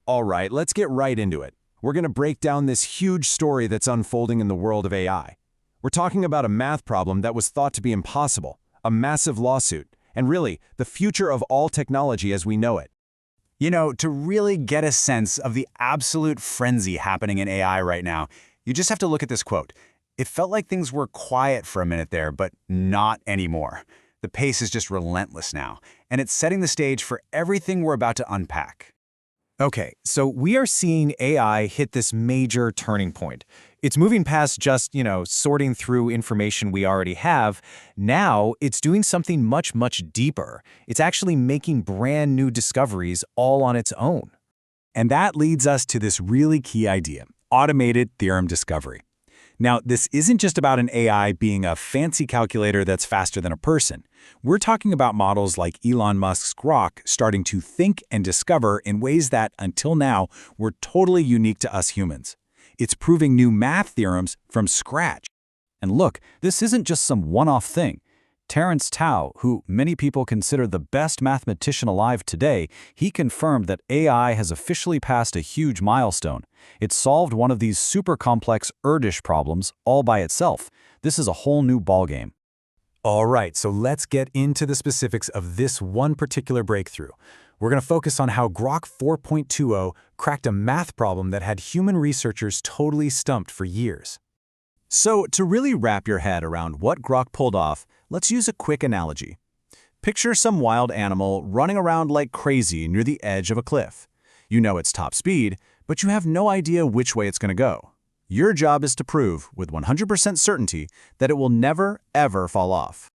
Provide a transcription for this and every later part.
All right, let's get right into it. We're going to break down this huge story that's unfolding in the world of AI. We're talking about a math problem that was thought to be impossible, a massive lawsuit, and really, the future of all technology as we know it. You know, to really get a sense of the absolute frenzy happening in AI right now, you just have to look at this quote. It felt like things were quiet for a minute there, but not anymore. The pace is just relentless now, and it's setting the stage for everything we're about to unpack. Okay, so we are seeing AI hit this major turning point. It's moving past just, sorting through information we already have. Now, it's doing something much, much deeper. It's actually making brand new discoveries all on its own. And that leads us to this really key idea, automated theorem discovery. Now, this isn't just about an AI being a fancy calculator that's faster than a person. We're talking about models like Elon Musk's Grok starting to think and discover in ways that, until now, were totally unique to us humans. It's proving new math theorems from scratch. And look, this isn't just some one-off thing. Terence Tao, who many people consider the best mathematician alive today, he confirmed that AI has officially passed a huge milestone. It solved one of these super complex Erdős problems all by itself. This is a whole new ballgame. All right, so let's get into the specifics of this one particular breakthrough. We're going to focus on how Grok 4.20 cracked a math problem that had human researchers totally stumped for years. So, to really wrap your head around what Grok pulled off, let's use a quick analogy. Picture some wild animal running around like crazy near the edge of a cliff. You know its top speed, but you have no idea which way it's going to go. Your job is to prove, with 100% certainty, that it will never, ever fall off.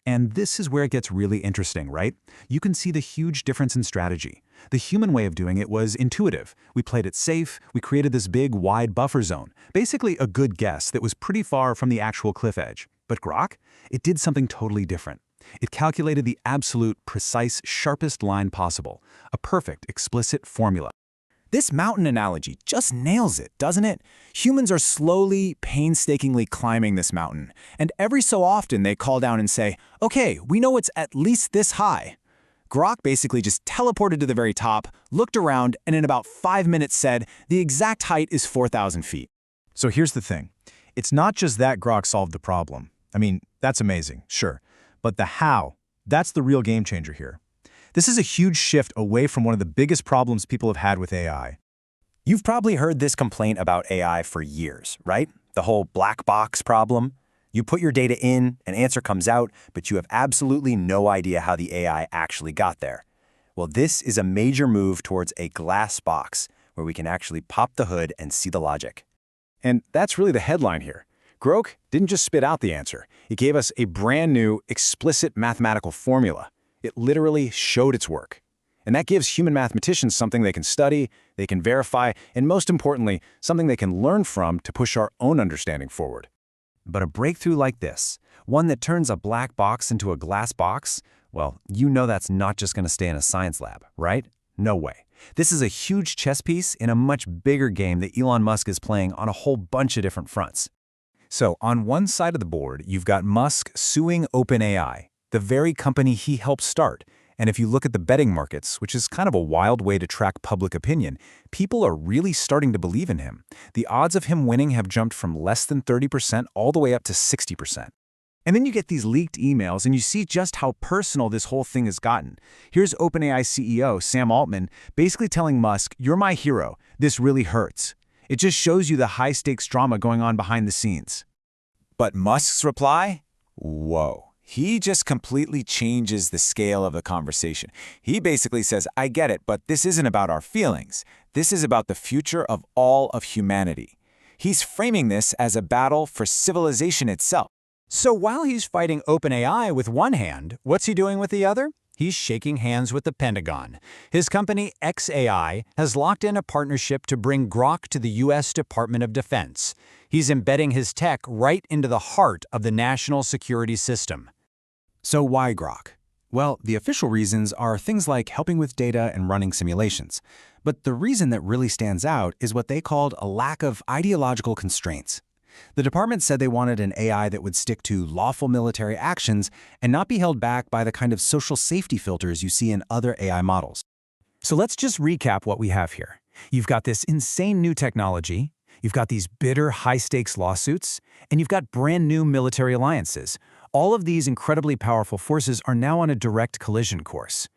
And this is where it gets really interesting, right? You can see the huge difference in strategy. The human way of doing it was intuitive. We played it safe, we created this big, wide buffer zone, basically a good guess that was pretty far from the actual cliff edge. But Grok? It did something totally different. It calculated the absolute, precise, sharpest line possible, a perfect, explicit formula. This mountain analogy just nails it, doesn't it? Humans are slowly, painstakingly climbing this mountain, and every so often they call down and say, okay, we know it's at least this high. Grok basically just teleported to the very top, looked around, and in about 5 minutes said, the exact height is 4,000 feet. So here's the thing. It's not just that Grok solved the problem. I mean, that's amazing, sure. But the how, that's the real game changer here. This is a huge shift away from one of the biggest problems people have had with AI. You've probably heard this complaint about AI for years, right? The whole black box problem. You put your data in, an answer comes out, but you have absolutely no idea how the AI actually got there. Well, this is a major move towards a glass box, where we can actually pop the hood and see the logic. And that's really the headline here. Grok didn't just spit out the answer. It gave us a brand new, explicit mathematical formula. It literally showed its work. And that gives human mathematicians something they can study, they can verify, and most importantly, something they can learn from to push our own understanding forward. But a breakthrough like this, one that turns a black box into a glass box, well, you know that's not just going to stay in a science lab, right? No way. This is a huge chess piece in a much bigger game that Elon Musk is playing on a whole bunch of different fronts. So on one side of the board, you've got Musk suing OpenAI, the very company he helped start. And if you look at the betting markets, which is kind of a wild way to track public opinion, people are really starting to believe in him. The odds of him winning have jumped from less than 30% all the way up to 60%. And then you get these leaked emails and you see just how personal this whole thing has gotten. Here's OpenAI CEO Sam Altman basically telling Musk, "You're my hero. This really hurts." It just shows you the high-stakes drama going on behind the scenes. But Musk's reply? Whoa. He just completely changes the scale of the conversation. He basically says, I get it, but this isn't about our feelings. This is about the future of all of humanity. He's framing this as a battle for civilization itself. So while he's fighting OpenAI with one hand, what's he doing with the other? He's shaking hands with the Pentagon. His company, xAI, has locked in a partnership to bring Grok to the U.S. Department of Defense. He's embedding his tech right into the heart of the national security system. So why Grok? Well, the official reasons are things like helping with data and running simulations. But the reason that really stands out is what they called a lack of ideological constraints. The department said they wanted an AI that would stick to lawful military actions and not be held back by the kind of social safety filters you see in other AI models. So let's just recap what we have here. You've got this insane new technology, you've got these bitter, high-stakes lawsuits, and you've got brand new military alliances. All of these incredibly powerful forces are now on a direct collision course.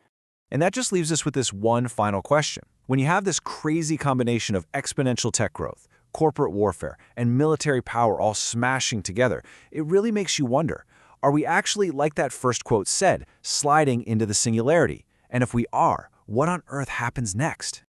And that just leaves us with this one final question. When you have this crazy combination of exponential tech growth, corporate warfare, and military power all smashing together, it really makes you wonder, are we actually, like that first quote said, sliding into the singularity? And if we are, what on earth happens next?